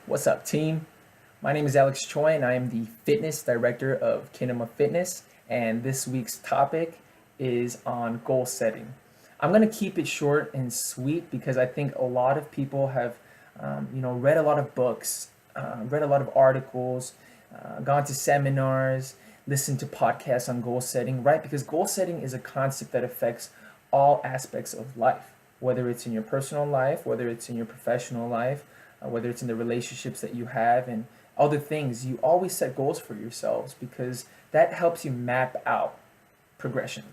What's up, team? My name is Alex Choi, and I am the fitness director of Kingdom of Fitness. And this week's topic is on goal setting. I'm going to keep it short and sweet because I think a lot of people have, read a lot of books, read a lot of articles, gone to seminars, listened to podcasts on goal setting, right? Because goal setting is a concept that affects all aspects of life, whether it's in your personal life, whether it's in your professional life, whether it's in the relationships that you have and other things. You always set goals for yourselves because that helps you map out progression.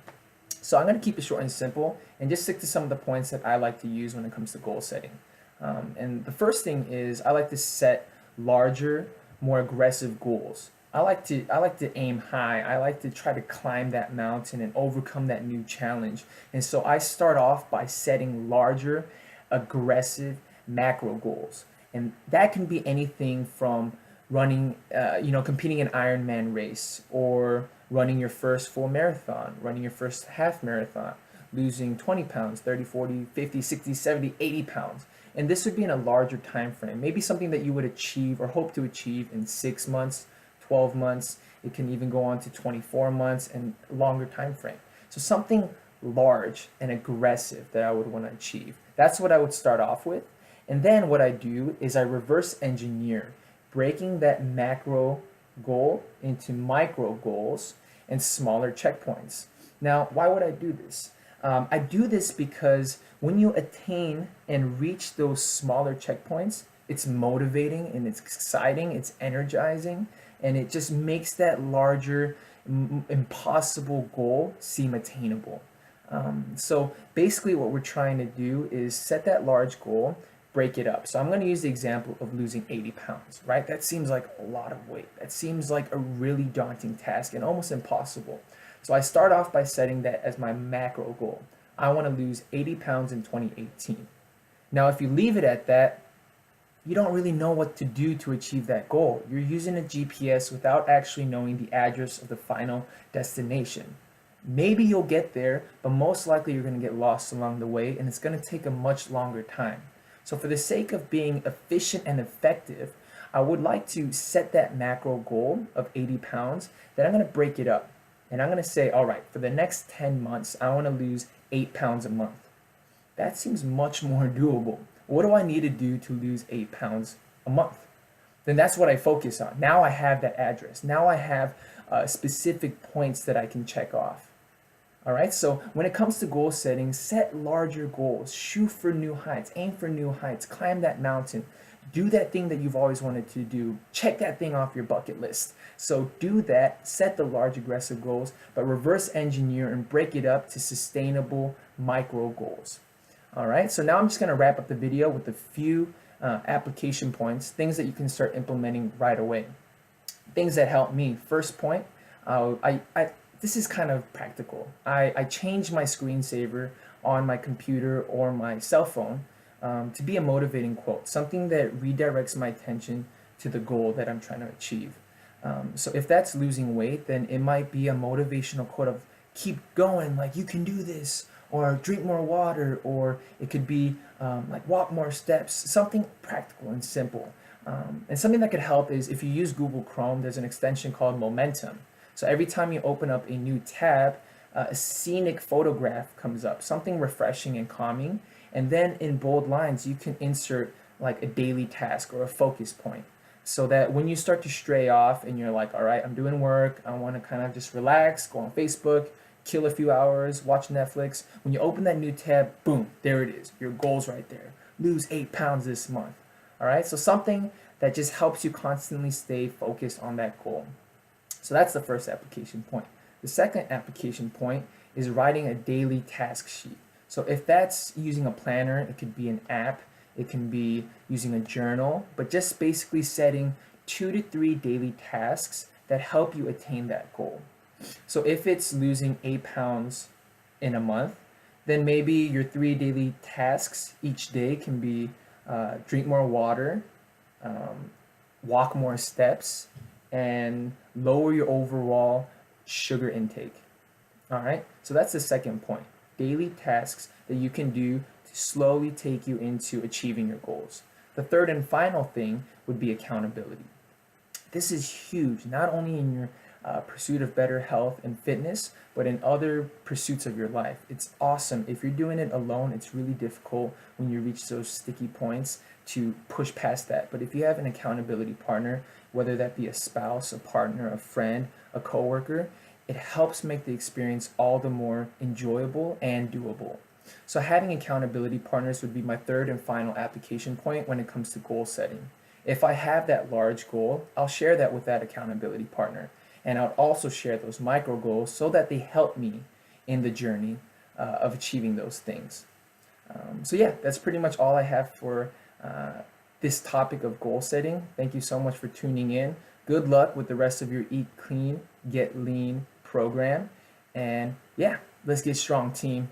So I'm going to keep it short and simple and just stick to some of the points that I like to use when it comes to goal setting. And the first thing is I like to set larger, more aggressive goals. I like to aim high. I like to try to climb that mountain and overcome that new challenge. And so I start off by setting larger, aggressive macro goals. And that can be anything from running, competing in an Ironman race, or running your first full marathon, running your first half marathon, losing 20 pounds, 30, 40, 50, 60, 70, 80 pounds. And this would be in a larger time frame, maybe something that you would achieve or hope to achieve in 6 months, 12 months. It can even go on to 24 months and longer time frame. So something large and aggressive that I would want to achieve. That's what I would start off with. And then what I do is I reverse engineer, breaking that macro goal into micro goals and smaller checkpoints. Now, why would I do this? I do this because when you attain and reach those smaller checkpoints, it's motivating and it's exciting, it's energizing, and it just makes that larger, impossible goal seem attainable. So basically, what we're trying to do is set that large goal, break it up. So I'm going to use the example of losing 80 pounds, right? That seems like a lot of weight. That seems like a really daunting task and almost impossible. So I start off by setting that as my macro goal. I want to lose 80 pounds in 2018. Now, if you leave it at that, you don't really know what to do to achieve that goal. You're using a GPS without actually knowing the address of the final destination. Maybe you'll get there, but most likely you're going to get lost along the way, and it's going to take a much longer time. So for the sake of being efficient and effective, I would like to set that macro goal of 80 pounds, then I'm going to break it up. And I'm going to say, all right, for the next 10 months, I want to lose 8 pounds a month. That seems much more doable. What do I need to do to lose 8 pounds a month? Then that's what I focus on. Now I have that address. Now I have specific points that I can check off. All right, so when it comes to goal setting, set larger goals, shoot for new heights, aim for new heights, climb that mountain, do that thing that you've always wanted to do, check that thing off your bucket list. So do that, set the large aggressive goals, but reverse engineer and break it up to sustainable micro goals. All right, so now I'm just gonna wrap up the video with a few application points, things that you can start implementing right away. Things that help me. First point, this is kind of practical. I change my screensaver on my computer or my cell phone to be a motivating quote, something that redirects my attention to the goal that I'm trying to achieve. So if that's losing weight, then it might be a motivational quote of keep going, like you can do this, or drink more water, or it could be like walk more steps, something practical and simple. And something that could help is if you use Google Chrome, there's an extension called Momentum. So every time you open up a new tab, a scenic photograph comes up, something refreshing and calming. And then in bold lines, you can insert like a daily task or a focus point, so that when you start to stray off and you're like, all right, I'm doing work, I want to kind of just relax, go on Facebook, kill a few hours, watch Netflix. When you open that new tab, boom, there it is. Your goal's right there. Lose 8 pounds this month. All right, so something that just helps you constantly stay focused on that goal. So that's the first application point. The second application point is writing a daily task sheet. So if that's using a planner, it could be an app, it can be using a journal, but just basically setting 2 to 3 daily tasks that help you attain that goal. So if it's losing 8 pounds in a month, then maybe your 3 daily tasks each day can be drink more water, walk more steps, and lower your overall sugar intake. All right, so that's the second point. Daily tasks that you can do to slowly take you into achieving your goals. The third and final thing would be accountability. This is huge, not only in your pursuit of better health and fitness, but in other pursuits of your life. It's awesome. If you're doing it alone, it's really difficult when you reach those sticky points to push past that. But if you have an accountability partner, whether that be a spouse, a partner, a friend, a coworker, it helps make the experience all the more enjoyable and doable. So having accountability partners would be my third and final application point when it comes to goal setting. If I have that large goal, I'll share that with that accountability partner. And I'll also share those micro goals so that they help me in the journey of achieving those things. So yeah, that's pretty much all I have for this topic of goal setting. Thank you so much for tuning in. Good luck with the rest of your Eat Clean, Get Lean program. And yeah, let's get strong, team.